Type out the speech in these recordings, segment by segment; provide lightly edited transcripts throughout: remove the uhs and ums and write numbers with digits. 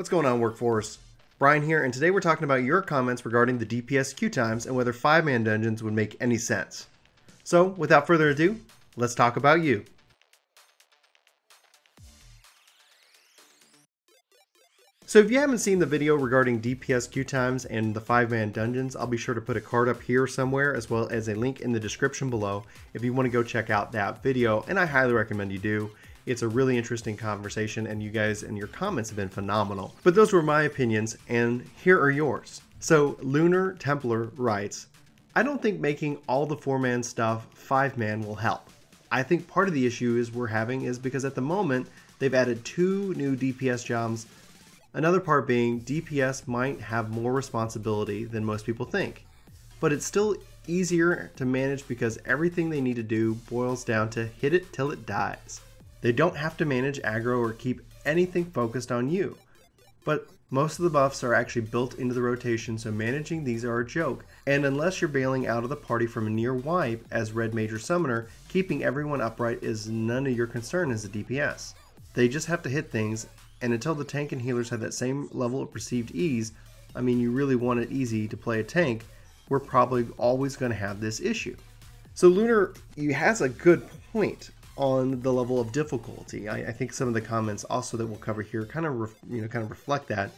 What's going on, Workforce? Brian here, and today we're talking about your comments regarding the DPS queue times and whether 5-man dungeons would make any sense. So, without further ado, let's talk about you. So if you haven't seen the video regarding DPS queue times and the 5-man dungeons, I'll be sure to put a card up here somewhere as well as a link in the description below if you want to go check out that video, and I highly recommend you do. It's a really interesting conversation, and you guys and your comments have been phenomenal. But those were my opinions, and here are yours. So Lunar Templar writes, I don't think making all the 4-man stuff 5-man will help. I think part of the issue we're having is because at the moment they've added 2 new DPS jobs. Another part being DPS might have more responsibility than most people think, but it's still easier to manage because everything they need to do boils down to hit it till it dies. They don't have to manage aggro or keep anything focused on you, but most of the buffs are actually built into the rotation, so managing these are a joke, and unless you're bailing out of the party from a near wipe as Red Major Summoner, keeping everyone upright is none of your concern as a DPS. They just have to hit things, and until the tank and healers have that same level of perceived ease, I mean, you really want it easy to play a tank, we're probably always going to have this issue. So Lunar, you has a good point on the level of difficulty. I think some of the comments also that we'll cover here kind of reflect that,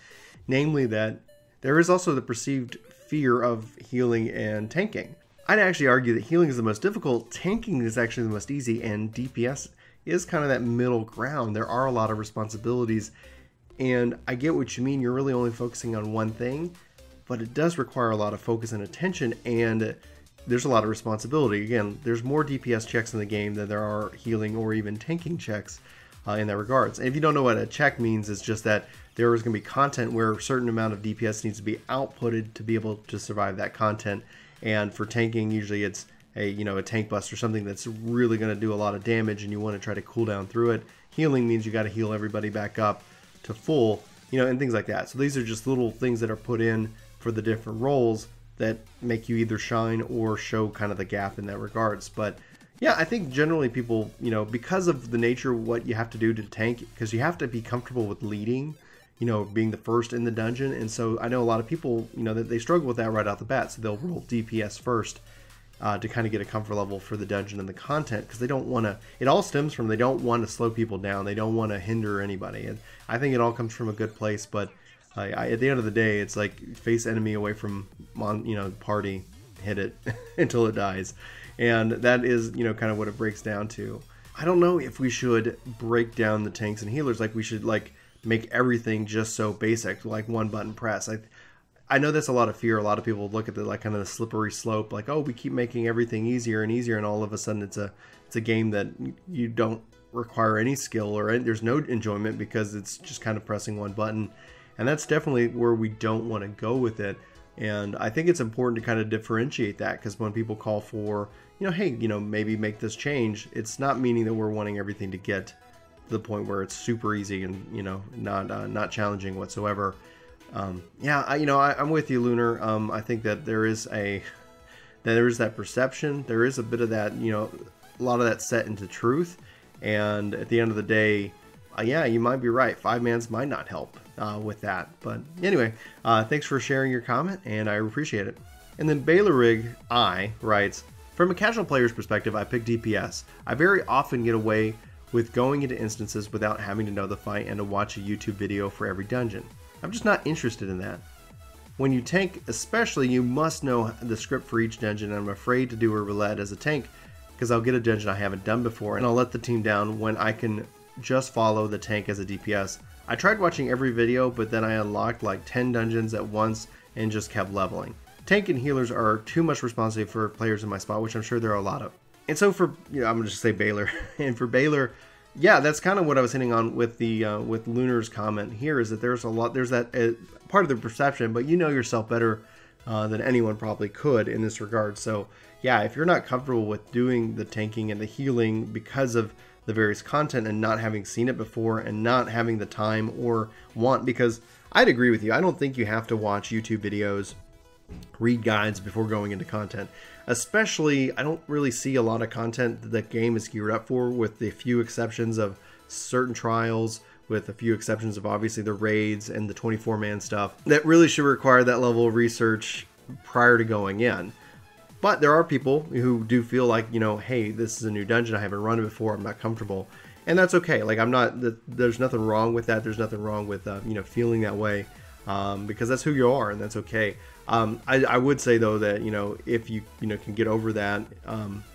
namely that there is also the perceived fear of healing and tanking. I'd actually argue that healing is the most difficult, tanking is actually the most easy, and DPS is kind of that middle ground. There are a lot of responsibilities, and I get what you mean. You're really only focusing on one thing, but it does require a lot of focus and attention, and there's a lot of responsibility. Again, there's more DPS checks in the game than there are healing or even tanking checks in that regards. And if you don't know what a check means, it's just that there is going to be content where a certain amount of DPS needs to be outputted to be able to survive that content. And for tanking, usually it's a tank bust or something that's really going to do a lot of damage, and you want to try to cool down through it. Healing means you got to heal everybody back up to full, and things like that. So these are just little things that are put in for the different roles that make you either shine or show kind of the gap in that regards. But yeah, I think generally people, because of the nature of what you have to do to tank, because you have to be comfortable with leading, being the first in the dungeon. And so I know a lot of people, that they struggle with that right off the bat. So they'll roll DPS first to kind of get a comfort level for the dungeon and the content, because they don't want to, it all stems from they don't want to slow people down. They don't want to hinder anybody. And I think it all comes from a good place, but at the end of the day, it's like face enemy away from, party, hit it until it dies. And that is, kind of what it breaks down to. I don't know if we should break down the tanks and healers, like we should make everything just so basic, like one button press. I know that's a lot of fear. A lot of people look at the kind of the slippery slope, like, oh, we keep making everything easier and easier, and all of a sudden it's a game that you don't require any skill or there's no enjoyment because it's just kind of pressing one button. And that's definitely where we don't want to go with it. And I think it's important to kind of differentiate that, because when people call for, hey, maybe make this change, it's not meaning that we're wanting everything to get to the point where it's super easy and, not challenging whatsoever. Yeah, I'm with you, Lunar. I think that there is that perception. There is a bit of that, a lot of that set into truth. And at the end of the day, yeah, you might be right. 5-mans might not help with that. But anyway, thanks for sharing your comment, and I appreciate it. And then Bailerig writes, from a casual player's perspective, I pick DPS. I very often get away with going into instances without having to know the fight and to watch a YouTube video for every dungeon. I'm just not interested in that. When you tank especially, you must know the script for each dungeon, and I'm afraid to do a roulette as a tank because I'll get a dungeon I haven't done before and I'll let the team down when I can just follow the tank as a DPS. I tried watching every video, but then I unlocked like 10 dungeons at once and just kept leveling. Tank and healers are too much responsibility for players in my spot, which I'm sure there are a lot of. And so for, I'm gonna just say Baylor, and for Baylor, yeah, that's kind of what I was hitting on with the with Lunar's comment here, is that there's that part of the perception, but you know yourself better than anyone probably could in this regard. So yeah, if you're not comfortable with doing the tanking and the healing because of the various content and not having seen it before and not having the time or want, because I'd agree with you, I don't think you have to watch YouTube videos, read guides before going into content. Especially, I don't really see a lot of content that the game is geared up for, with the few exceptions of certain trials with a few exceptions of obviously the raids and the 24-man stuff, that really should require that level of research prior to going in. But there are people who do feel like, you know, hey, this is a new dungeon, I haven't run it before, I'm not comfortable. And that's okay. Like, there's nothing wrong with that. There's nothing wrong with, you know, feeling that way, because that's who you are, and that's okay. I would say, though, that, you know, if you can get over that,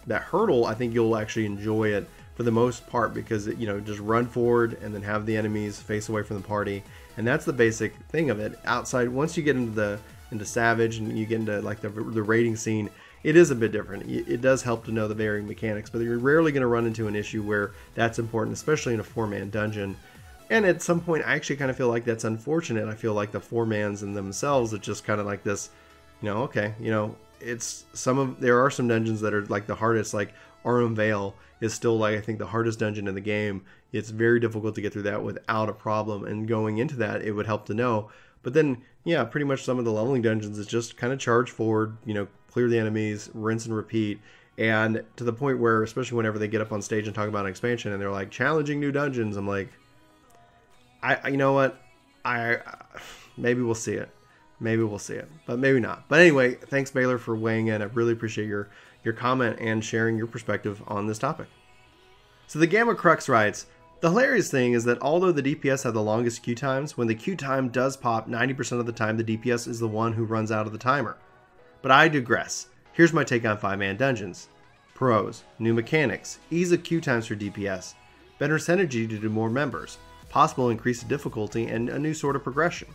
that hurdle, I think you'll actually enjoy it for the most part, because, you know, just run forward and then have the enemies face away from the party. And that's the basic thing of it. Outside, once you get into Savage and you get into, like, the raiding scene, it is a bit different. It does help to know the varying mechanics, but you're rarely going to run into an issue where that's important, especially in a 4-man dungeon. And at some point, I actually kind of feel like that's unfortunate. I feel like the 4-mans in themselves are just kind of like this, you know, okay, you know, there are some dungeons that are like the hardest, like Aurum Vale is still, like, I think the hardest dungeon in the game. It's very difficult to get through that without a problem, and going into that, it would help to know. But then, yeah, pretty much some of the leveling dungeons is just kind of charge forward, you know, clear the enemies, rinse and repeat. And to the point where, especially whenever they get up on stage and talk about an expansion and they're like, challenging new dungeons, I'm like, you know what? Maybe we'll see it. Maybe we'll see it, but maybe not. But anyway, thanks, Baylor, for weighing in. I really appreciate your comment and sharing your perspective on this topic. So the Gamma Crux writes, the hilarious thing is that although the DPS have the longest queue times, when the queue time does pop, 90% of the time the DPS is the one who runs out of the timer. But I digress. Here's my take on 5-man dungeons. Pros: new mechanics, ease of queue times for DPS, better synergy to do more members, possible increased difficulty, and a new sort of progression.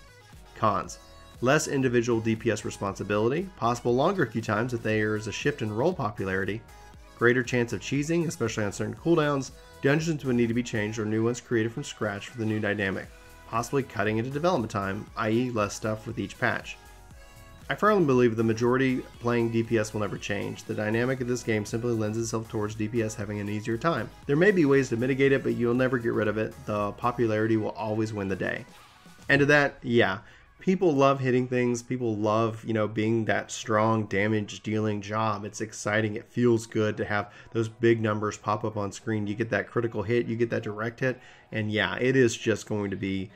Cons: less individual DPS responsibility, possible longer queue times if there is a shift in role popularity, greater chance of cheesing, especially on certain cooldowns, dungeons would need to be changed or new ones created from scratch for the new dynamic, possibly cutting into development time, i.e. less stuff with each patch. I firmly believe the majority playing DPS will never change. The dynamic of this game simply lends itself towards DPS having an easier time. There may be ways to mitigate it, but you'll never get rid of it. The popularity will always win the day. And to that, yeah, people love hitting things. People love, you know, being that strong damage dealing job. It's exciting. It feels good to have those big numbers pop up on screen. You get that critical hit, you get that direct hit, and yeah, it is just going to be,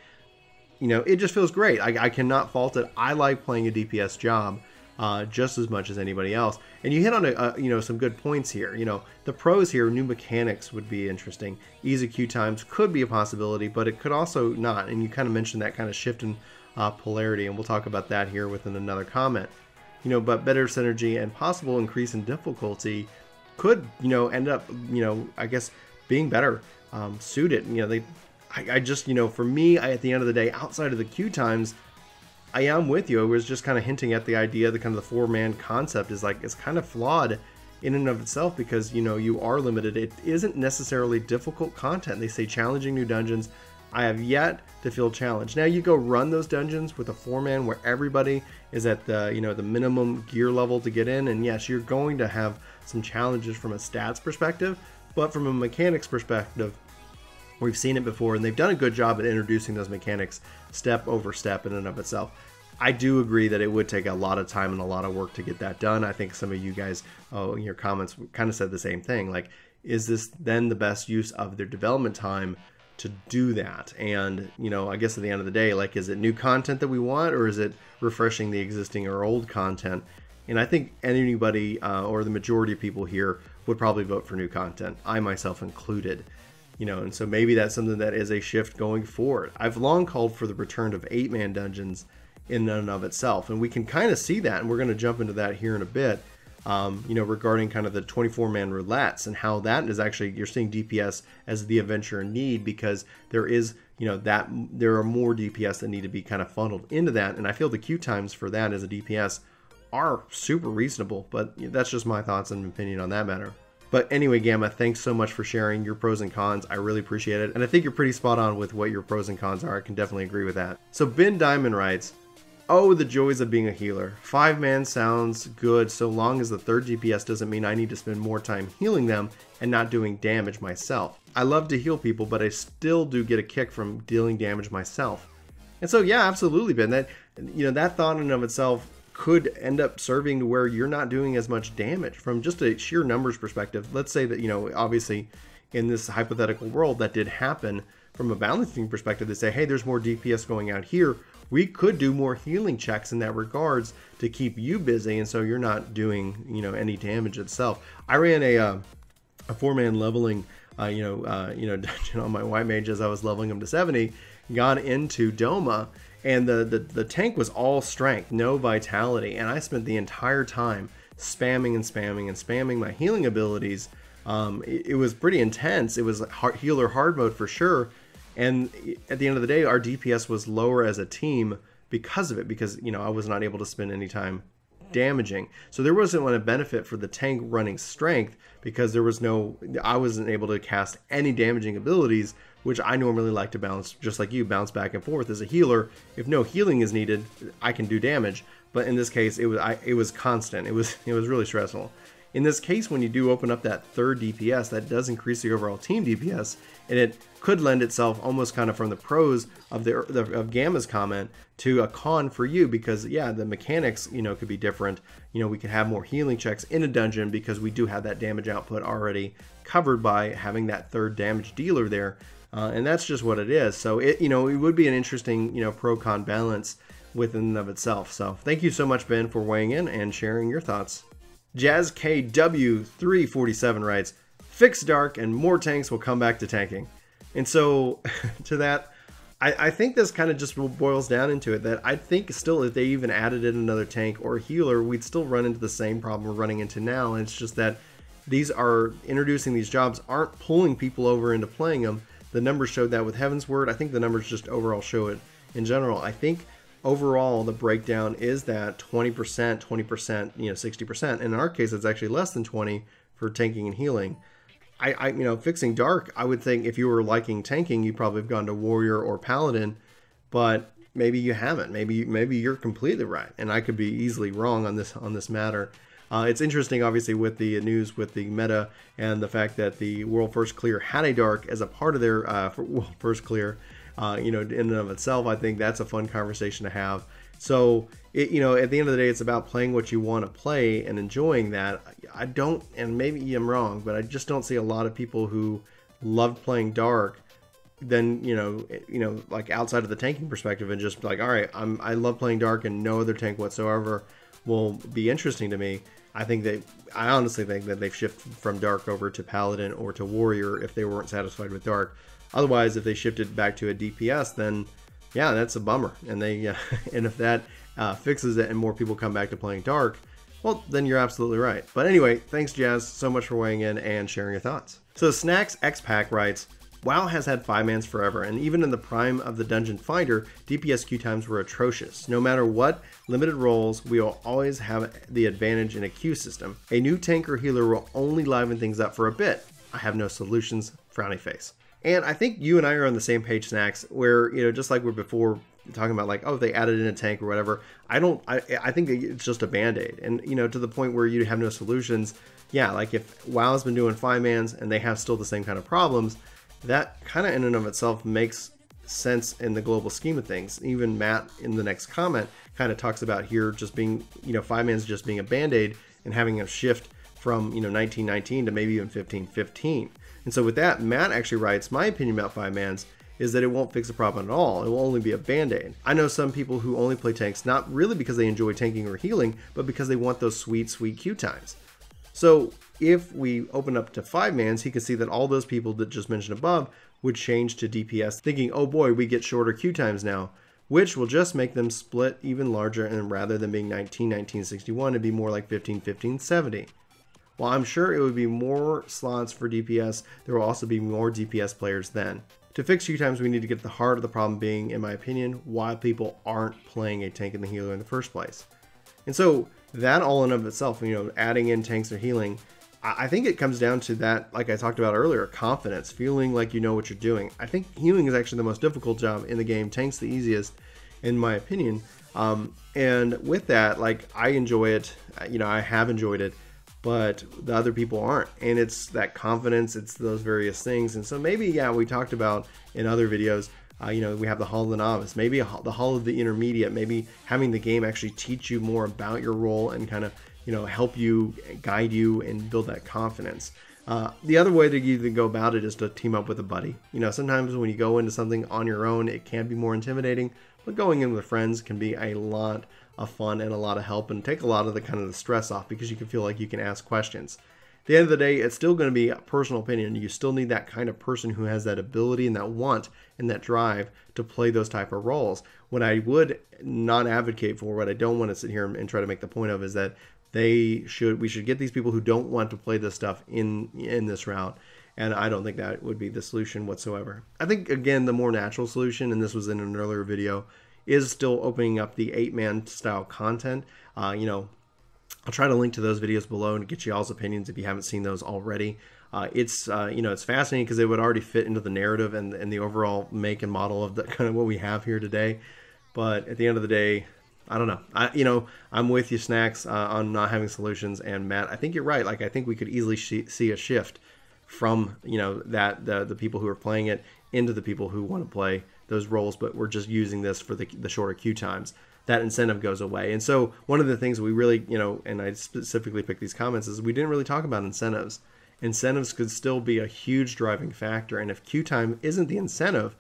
you know, it just feels great. I cannot fault it. I like playing a DPS job just as much as anybody else. And you hit on you know, some good points here. You know, the pros here, new mechanics would be interesting. Ease of queue times could be a possibility, but it could also not. And you kind of mentioned that kind of shift in polarity, and we'll talk about that here within another comment. You know, but better synergy and possible increase in difficulty could, you know, end up, you know, I guess being better suited. You know, I just, you know, for me, at the end of the day, outside of the queue times, I am with you. I was just kind of hinting at the idea, the kind of the 4-man concept is like, it's kind of flawed in and of itself, because, you know, you are limited. It isn't necessarily difficult content. They say challenging new dungeons. I have yet to feel challenged. Now you go run those dungeons with a 4-man where everybody is at the, you know, the minimum gear level to get in, and yes, you're going to have some challenges from a stats perspective, but from a mechanics perspective, we've seen it before, and they've done a good job at introducing those mechanics step over step in and of itself. I do agree that it would take a lot of time and a lot of work to get that done. I think some of you guys, in your comments, kind of said the same thing. Like, is this then the best use of their development time to do that? And, you know, I guess at the end of the day, like, is it new content that we want, or is it refreshing the existing or old content? And I think anybody, or the majority of people here, would probably vote for new content, I myself included. You know, and so maybe that's something that is a shift going forward. I've long called for the return of 8-man dungeons in and of itself, and we can kind of see that, and we're going to jump into that here in a bit, you know, regarding kind of the 24-man roulettes and how that is actually, you're seeing DPS as the adventure in need, because there is, you know, that there are more DPS that need to be kind of funneled into that, and I feel the queue times for that as a DPS are super reasonable, but that's just my thoughts and opinion on that matter. But anyway, Gamma, thanks so much for sharing your pros and cons. I really appreciate it. And I think you're pretty spot on with what your pros and cons are. I can definitely agree with that. So Ben Diamond writes, oh, the joys of being a healer. 5-man sounds good so long as the third DPS doesn't mean I need to spend more time healing them and not doing damage myself. I love to heal people, but I still do get a kick from dealing damage myself. And so, yeah, absolutely, Ben. That, you know, that thought in and of itself could end up serving to where you're not doing as much damage from just a sheer numbers perspective. Let's say that, you know, obviously in this hypothetical world that did happen, from a balancing perspective, they say, hey, there's more DPS going out here. We could do more healing checks in that regards to keep you busy, and so you're not doing, you know, any damage itself. I ran a 4-man leveling, dungeon on my white mage as I was leveling him to 70. Got into Doma, and the tank was all strength, no vitality, and I spent the entire time spamming and spamming and spamming my healing abilities. It was pretty intense. It was healer hard mode for sure. And at the end of the day, our DPS was lower as a team because of it, because, you know, I was not able to spend any time damaging. So there wasn't a benefit for the tank running strength because I wasn't able to cast any damaging abilities, which I normally like to bounce, just like you, bounce back and forth as a healer. If no healing is needed, I can do damage. But in this case, it was constant. It was really stressful. In this case, when you do open up that third DPS, that does increase the overall team DPS, and it could lend itself almost kind of from the pros of Gamma's comment to a con for you, because yeah, the mechanics, you know, could be different. You know, we could have more healing checks in a dungeon because we do have that damage output already covered by having that third damage dealer there, and that's just what it is. So it would be an interesting, you know, pro-con balance within and of itself. So thank you so much, Ben, for weighing in and sharing your thoughts. Jazz KW347 writes, fix Dark and more tanks will come back to tanking. And so to that, I think this kind of just boils down into it, that I think still if they even added in another tank or a healer, we'd still run into the same problem we're running into now. And it's just that introducing these jobs aren't pulling people over into playing them. The numbers showed that with Heaven's Word. I think the numbers just overall show it in general. I think overall, the breakdown is that 20%, 20%, 60%. In our case, it's actually less than 20 for tanking and healing. Fixing Dark, I would think if you were liking tanking, you'd probably have gone to Warrior or Paladin, but maybe you haven't. Maybe you're completely right, and I could be easily wrong on this matter. It's interesting, obviously, with the news with the meta and the fact that the World First Clear had a Dark as a part of their World First Clear. In and of itself, I think that's a fun conversation to have. So, at the end of the day, it's about playing what you want to play and enjoying that. I don't, and maybe I'm wrong, but I just don't see a lot of people who loved playing Dark, then, like outside of the tanking perspective and just like, all right, I love playing Dark and no other tank whatsoever will be interesting to me. I honestly think that they've shifted from Dark over to Paladin or to Warrior if they weren't satisfied with Dark. Otherwise, if they shifted back to a DPS, then yeah, that's a bummer. And and if that fixes it and more people come back to playing Dark, well, then you're absolutely right. But anyway, thanks, Jazz, so much for weighing in and sharing your thoughts. So Snacks X-Pack writes, WoW has had 5-mans forever, and even in the prime of the Dungeon Finder, DPS queue times were atrocious. No matter what limited roles, we will always have the advantage in a queue system. A new tank or healer will only liven things up for a bit. I have no solutions, frowny face. And I think you and I are on the same page, Snacks, where, just like we're before talking about, like, oh, they added in a tank or whatever. I think it's just a band-aid. And, to the point where you have no solutions. Yeah, like if WoW's been doing 5-mans and they have still the same kind of problems, that kind of in and of itself makes sense in the global scheme of things. Even Matt in the next comment kind of talks about here just being, 5-mans just being a band-aid and having a shift from, 1919 to maybe even 1515. And so with that, Matt actually writes, my opinion about 5-mans is that it won't fix the problem at all. It will only be a band-aid. I know some people who only play tanks, not really because they enjoy tanking or healing, but because they want those sweet, sweet queue times. So if we open up to 5-mans, he can see that all those people that just mentioned above would change to DPS, thinking, oh boy, we get shorter queue times now, which will just make them split even larger, and rather than being 1961, it'd be more like 1570. While I'm sure it would be more slots for DPS, there will also be more DPS players then. To fix queue times, we need to get to the heart of the problem being, in my opinion, why people aren't playing a tank and the healer in the first place. And so that all in of itself, adding in tanks or healing, I think it comes down to that, like I talked about earlier, confidence, feeling like you know what you're doing. I think healing is actually the most difficult job in the game. Tank's the easiest, in my opinion. And with that, like, I enjoy it. I have enjoyed it. But the other people aren't, and it's that confidence, it's those various things. And so maybe, yeah, we talked about in other videos, we have the Hall of the Novice, maybe the Hall of the Intermediate, maybe having the game actually teach you more about your role and kind of, help you, guide you, and build that confidence. The other way to even go about it is to team up with a buddy. You know, sometimes when you go into something on your own, it can be more intimidating, but going in with friends can be a lot of fun and a lot of help and take a lot of the kind of the stress off because you can feel like you can ask questions. At the end of the day, it's still going to be a personal opinion. You still need that kind of person who has that ability and that want and that drive to play those type of roles. What I would not advocate for, what I don't want to sit here and try to make the point of, is that we should get these people who don't want to play this stuff in this route. And I don't think that would be the solution whatsoever. I think, again, the more natural solution, and this was in an earlier video, is still opening up the 8-man style content. You know, I'll try to link to those videos below and get you all's opinions if you haven't seen those already. It's you know, it's fascinating because it would already fit into the narrative and the overall make and model of the kind of what we have here today. But at the end of the day, I don't know. I'm with you, Snacks, on not having solutions. And Matt, I think you're right. Like, I think we could easily see a shift from, you know, that the people who are playing it into the people who want to play those roles, but we're just using this for the shorter queue times. That incentive goes away. And so one of the things we really, you know, and I specifically picked these comments, is we didn't really talk about incentives. Incentives could still be a huge driving factor. And if queue time isn't the incentive,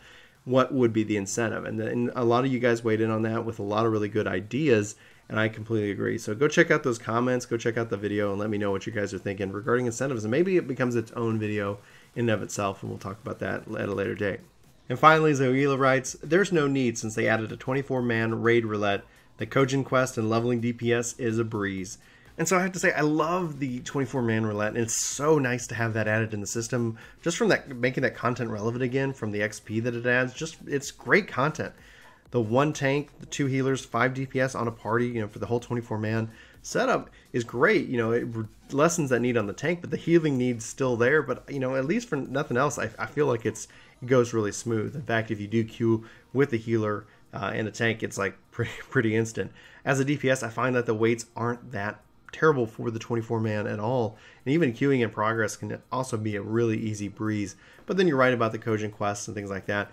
what would be the incentive? And a lot of you guys weighed in on that with a lot of really good ideas, and I completely agree. So go check out those comments, go check out the video, and let me know what you guys are thinking regarding incentives. And maybe it becomes its own video in and of itself, and we'll talk about that at a later date. And finally, Zoila writes, there's no need since they added a 24-man raid roulette. The Kojin quest and leveling DPS is a breeze. And so I have to say, I love the 24-man roulette, and it's so nice to have that added in the system, just from that, making that content relevant again, from the XP that it adds. Just, it's great content. The 1 tank, the 2 healers, 5 DPS on a party, you know, for the whole 24-man setup is great. You know, it lessens that need on the tank, but the healing need's still there. But, you know, at least for nothing else, I feel like it goes really smooth. In fact, if you do queue with a healer and a tank, it's like pretty instant. As a DPS, I find that the waits aren't that terrible for the 24-man at all, and even queuing in progress can also be a really easy breeze. But then you're right about the Kojin quests and things like that.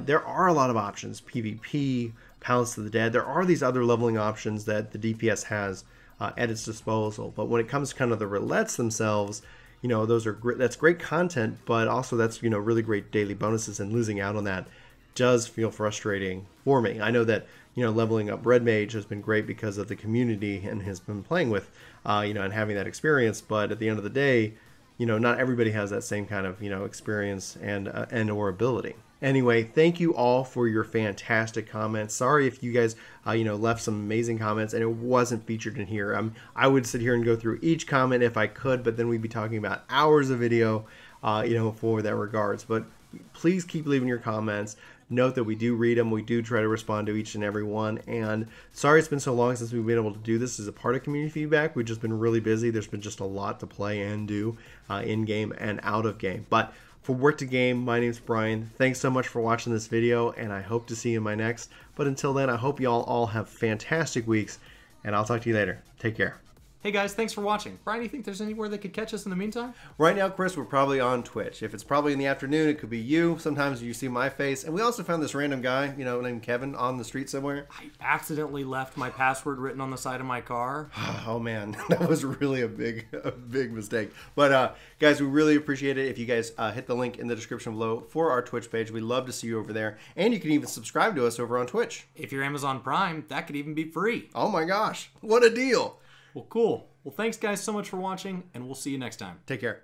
There are a lot of options: PvP, Palace of the Dead. There are these other leveling options that the DPS has at its disposal. But when it comes to kind of the roulettes themselves, you know, that's great content, but also that's, you know, really great daily bonuses, and losing out on that does feel frustrating for me. I know that, you know, leveling up Red Mage has been great because of the community and has been playing with, you know, and having that experience. But at the end of the day, you know, not everybody has that same kind of, you know, experience and or ability. Anyway, thank you all for your fantastic comments. Sorry if you guys, you know, left some amazing comments and it wasn't featured in here. I would sit here and go through each comment if I could, but then we'd be talking about hours of video, you know, for that regards. But please keep leaving your comments. Note that we do read them. We do try to respond to each and every one. And sorry it's been so long since we've been able to do this as a part of community feedback. We've just been really busy. There's been just a lot to play and do in-game and out of game. But for Work to Game, my name's Brian. Thanks so much for watching this video, and I hope to see you in my next. But until then, I hope you all have fantastic weeks, and I'll talk to you later. Take care. Hey guys, thanks for watching. Brian, do you think there's anywhere they could catch us in the meantime? Right now, Chris, we're probably on Twitch. If it's probably in the afternoon, it could be you. Sometimes you see my face. And we also found this random guy, you know, named Kevin on the street somewhere. I accidentally left my password written on the side of my car. Oh man, that was really a big mistake. But guys, we really appreciate it if you guys hit the link in the description below for our Twitch page. We'd love to see you over there. And you can even subscribe to us over on Twitch. If you're Amazon Prime, that could even be free. Oh my gosh, what a deal. Well, cool. Well, thanks guys so much for watching, and we'll see you next time. Take care.